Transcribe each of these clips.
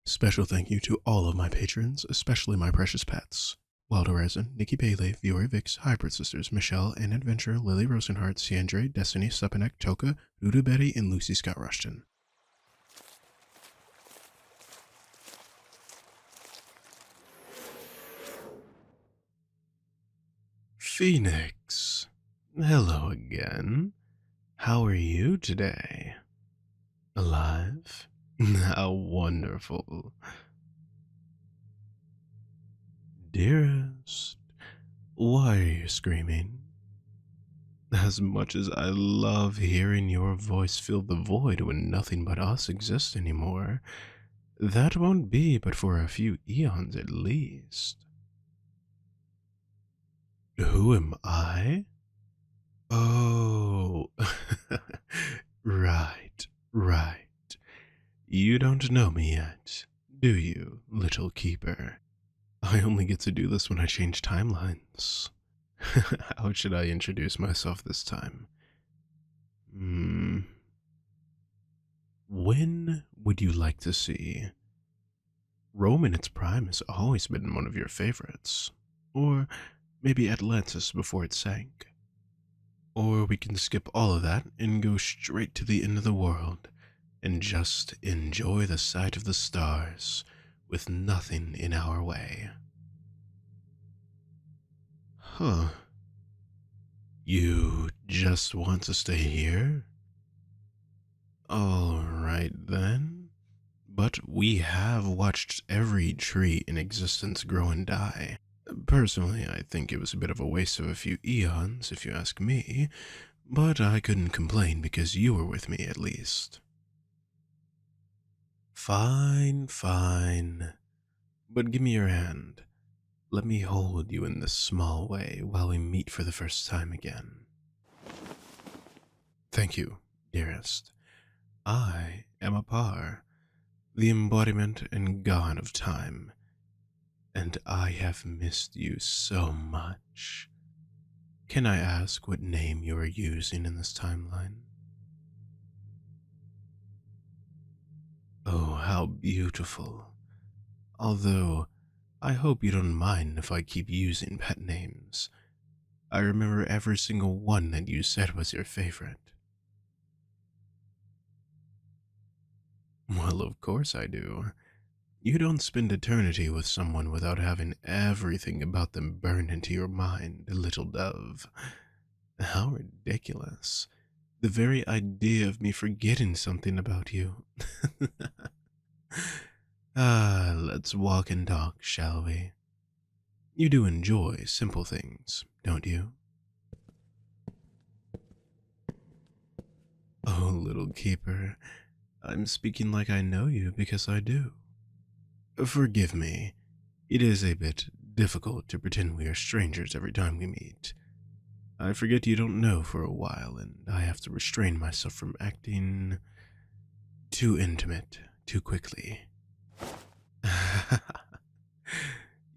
Special thank you to all of my patrons, especially my precious pets. Wild Horizon, Nikki Bailey, Viore Vix, Hybrid Sisters, Michelle, and Adventure, Lily Rosenhart, Ciandre, Destiny, Supanek, Toka, Udu Betty, and Lucy Scott Rushton. Phoenix, hello again. How are you today? Alive? How wonderful. Dearest, why are you screaming? As much as I love hearing your voice fill the void when nothing but us exists anymore, that won't be but for a few eons at least. Who am I? Oh, right. You don't know me yet, do you, little keeper? I only get to do this when I change timelines. How should I introduce myself this time? When would you like to see? Rome in its prime has always been one of your favorites. Or maybe Atlantis before it sank. Or we can skip all of that and go straight to the end of the world and just enjoy the sight of the stars with nothing in our way. Huh. You just want to stay here? Alright then. But we have watched every tree in existence grow and die. Personally, I think it was a bit of a waste of a few eons, if you ask me, but I couldn't complain because you were with me at least. Fine. But give me your hand. Let me hold you in this small way while we meet for the first time again. Thank you, dearest. I am Apar, the embodiment and god of time, and I have missed you so much. Can I ask what name you are using in this timeline? Oh, how beautiful. Although, I hope you don't mind if I keep using pet names. I remember every single one that you said was your favorite. Well, of course I do. You don't spend eternity with someone without having everything about them burned into your mind, little dove. How ridiculous. The very idea of me forgetting something about you. Let's walk and talk, shall we? You do enjoy simple things, don't you? Oh, little keeper, I'm speaking like I know you because I do. Forgive me, it is a bit difficult to pretend we are strangers every time we meet. I forget you don't know for a while, and I have to restrain myself from acting too intimate too quickly.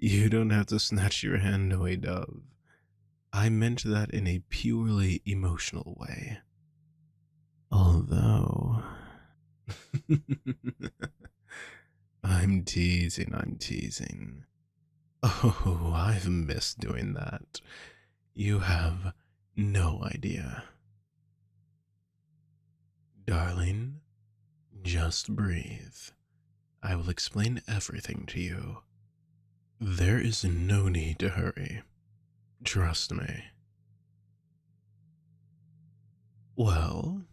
You don't have to snatch your hand away, dove. I meant that in a purely emotional way. Although... I'm teasing. Oh, I've missed doing that. You have no idea. Darling, just breathe. I will explain everything to you. There is no need to hurry. Trust me. Well,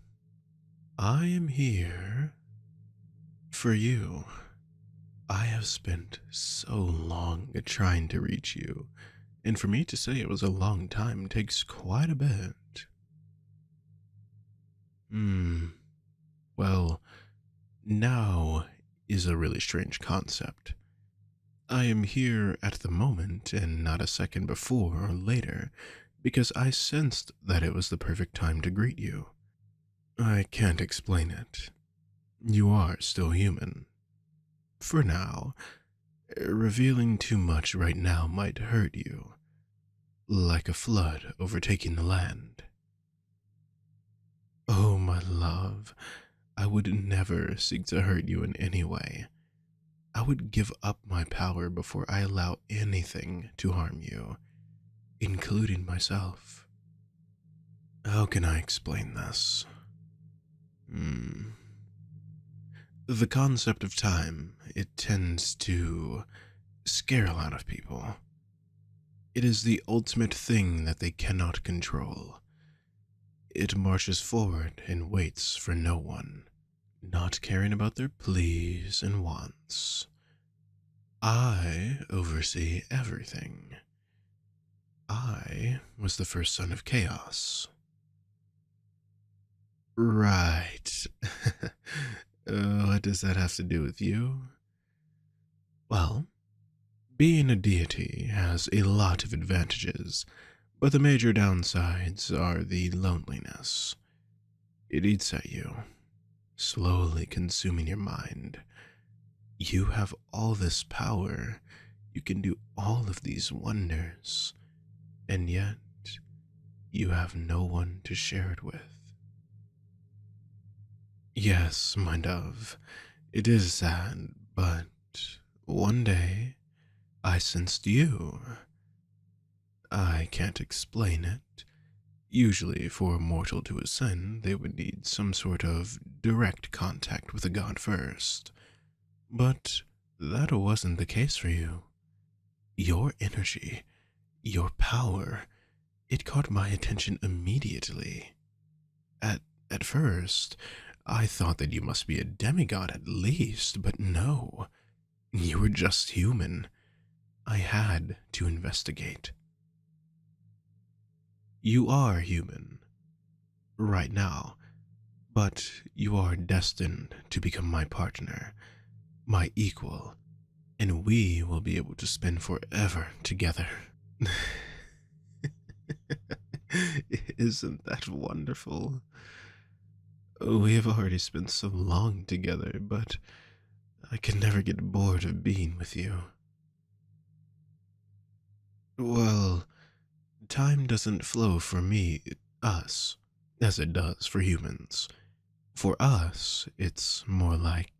I am here for you. I have spent so long trying to reach you, and for me to say it was a long time takes quite a bit. Well, now is a really strange concept. I am here at the moment and not a second before or later because I sensed that it was the perfect time to greet you. I can't explain it. You are still human. For now, revealing too much right now might hurt you, like a flood overtaking the land. Oh, my love, I would never seek to hurt you in any way. I would give up my power before I allow anything to harm you, including myself. How can I explain this? Hmm. The concept of time, it tends to scare a lot of people. It is the ultimate thing that they cannot control. It marches forward and waits for no one, not caring about their pleas and wants. I oversee everything. I was the first son of chaos. Right. What does that have to do with you? Well, being a deity has a lot of advantages, but the major downsides are the loneliness. It eats at you, slowly consuming your mind. You have all this power, you can do all of these wonders, and yet you have no one to share it with. Yes, my dove, it is sad, but one day I sensed you. I can't explain it. Usually, for a mortal to ascend, they would need some sort of direct contact with a god first. But that wasn't the case for you. Your energy, your power, it caught my attention immediately. At first, I thought that you must be a demigod at least, but no. You were just human. I had to investigate. You are human, right now, but you are destined to become my partner, my equal, and we will be able to spend forever together. Isn't that wonderful? We have already spent so long together, but I can never get bored of being with you. Well, time doesn't flow for me, us, as it does for humans. For us, it's more like,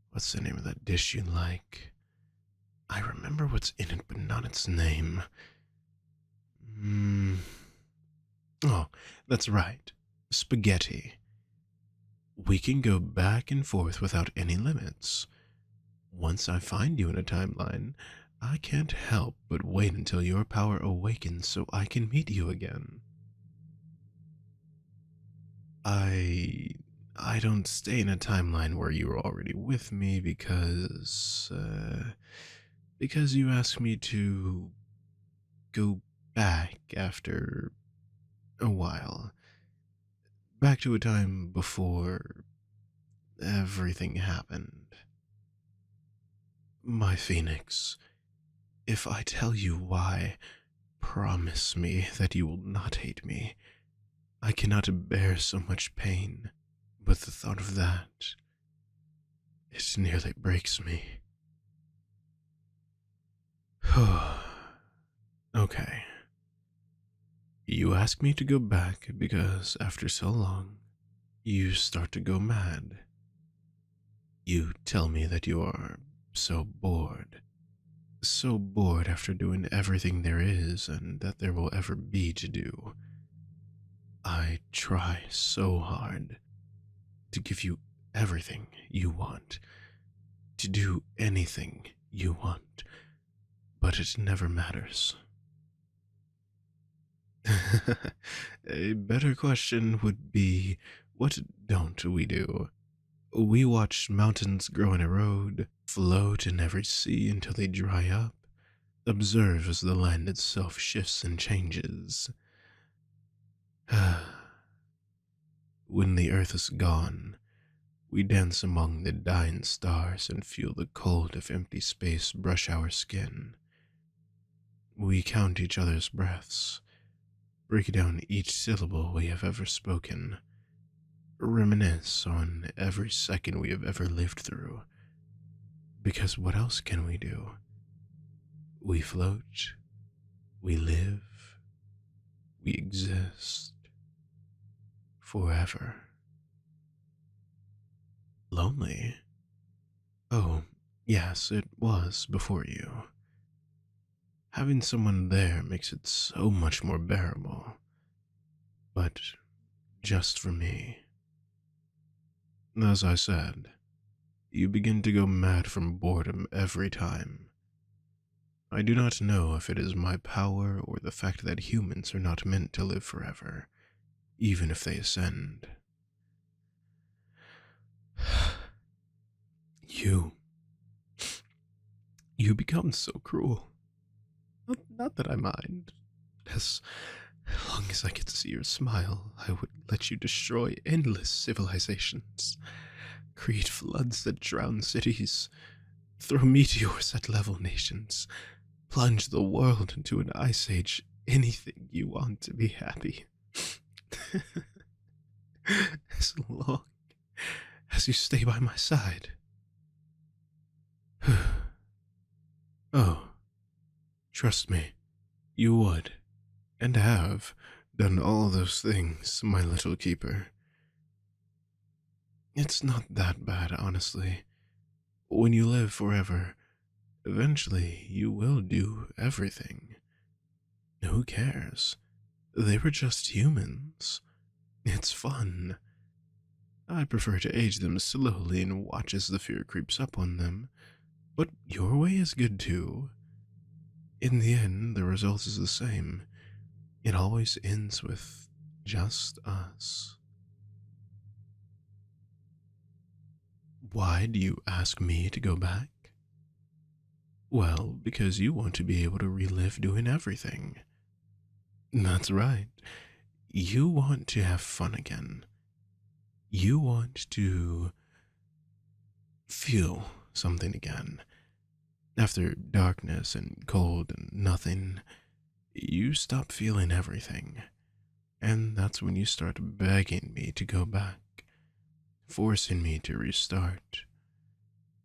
what's the name of that dish you like? I remember what's in it, but not its name. Oh, that's right. Spaghetti. We can go back and forth without any limits. Once I find you in a timeline, I can't help but wait until your power awakens so I can meet you again. I I don't stay in a timeline where you're already with me because you asked me to go back after a while. Back to a time before everything happened. My Phoenix, if I tell you why, promise me that you will not hate me. I cannot bear so much pain, but the thought of that, it nearly breaks me. Okay. You ask me to go back because after so long, you start to go mad. You tell me that you are so bored. So bored after doing everything there is and that there will ever be to do. I try so hard to give you everything you want, to do anything you want, but it never matters. A better question would be, what don't we do? We watch mountains grow and erode, float in every sea until they dry up, observe as the land itself shifts and changes. When the earth is gone, we dance among the dying stars and feel the cold of empty space brush our skin. We count each other's breaths, break down each syllable we have ever spoken, reminisce on every second we have ever lived through. Because what else can we do? We float, we live, we exist forever. Lonely? Oh, yes, it was before you. Having someone there makes it so much more bearable. But just for me. As I said, you begin to go mad from boredom every time. I do not know if it is my power or the fact that humans are not meant to live forever, even if they ascend. You. You become so cruel. Not that I mind. As long as I could see your smile, I would let you destroy endless civilizations, create floods that drown cities, throw meteors that level nations, plunge the world into an ice age, anything you want to be happy. As long as you stay by my side. Oh, trust me, you would, and have, done all those things, my little keeper. It's not that bad, honestly. When you live forever, eventually you will do everything. Who cares? They were just humans. It's fun. I prefer to age them slowly and watch as the fear creeps up on them. But your way is good too. In the end, the result is the same. It always ends with just us. Why do you ask me to go back? Well, because you want to be able to relive doing everything. That's right. You want to have fun again. You want to feel something again. After darkness and cold and nothing, you stop feeling everything. And that's when you start begging me to go back, forcing me to restart,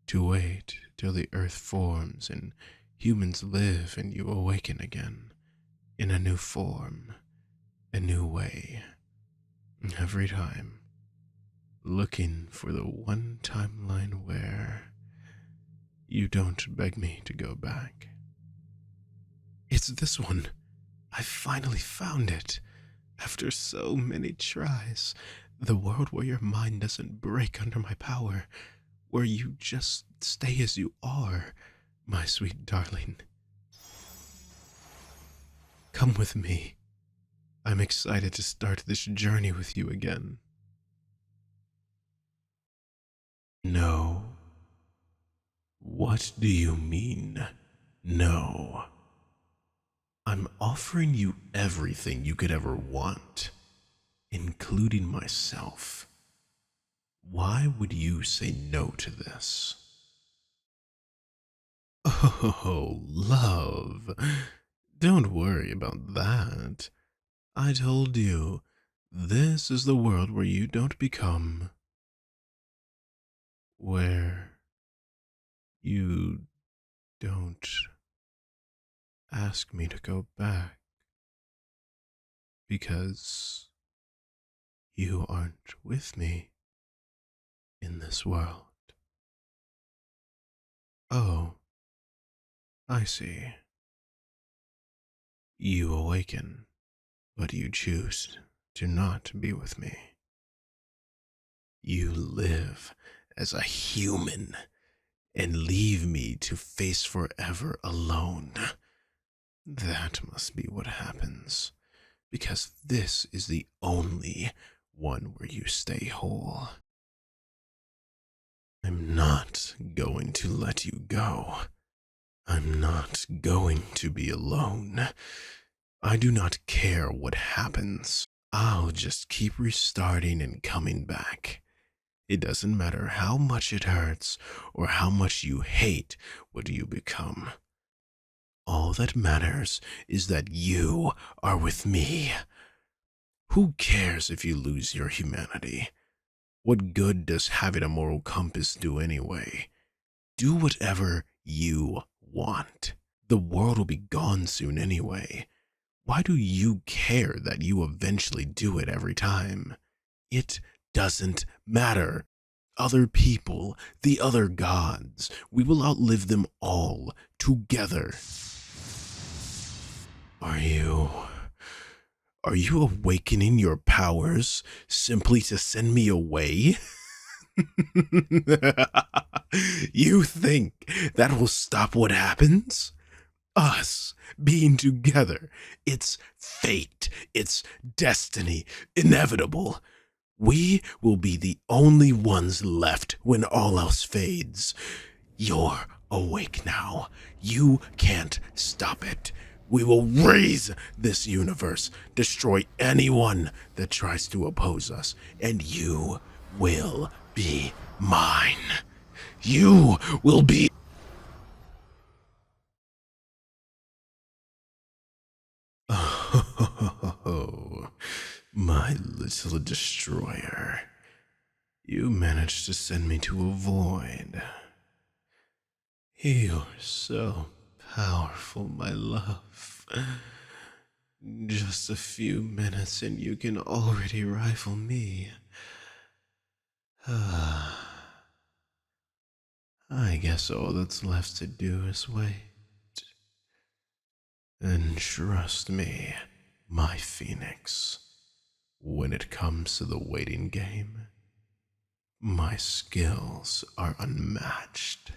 to wait till the earth forms and humans live and you awaken again, in a new form, a new way, every time, looking for the one timeline where you don't beg me to go back. It's this one. I finally found it. After so many tries, the world where your mind doesn't break under my power, where you just stay as you are, my sweet darling. Come with me. I'm excited to start this journey with you again. No. What do you mean, no? I'm offering you everything you could ever want, including myself. Why would you say no to this? Oh, love. Don't worry about that. I told you, this is the world where you don't become. Where you don't ask me to go back. Because you aren't with me in this world. Oh, I see. You awaken, but you choose to not be with me. You live as a human and leave me to face forever alone. That must be what happens, because this is the only one where you stay whole. I'm not going to let you go. I'm not going to be alone. I do not care what happens. I'll just keep restarting and coming back. It doesn't matter how much it hurts or how much you hate what you become. All that matters is that you are with me. Who cares if you lose your humanity? What good does having a moral compass do anyway? Do whatever you want. The world will be gone soon anyway. Why do you care that you eventually do it every time? It doesn't matter. other people, the other gods. We will outlive them all together. Are you. Are you awakening your powers simply to send me away? You think that will stop what happens? Us being together. It's fate. It's destiny. Inevitable. We will be the only ones left when all else fades. You're awake now. You can't stop it. We will raise this universe, destroy anyone that tries to oppose us, and you will be mine. You will be. Oh, my little destroyer. You managed to send me to a void. You're so powerful, my love. Just a few minutes and you can already rival me. I guess all that's left to do is wait. And trust me, my phoenix, when it comes to the waiting game, my skills are unmatched.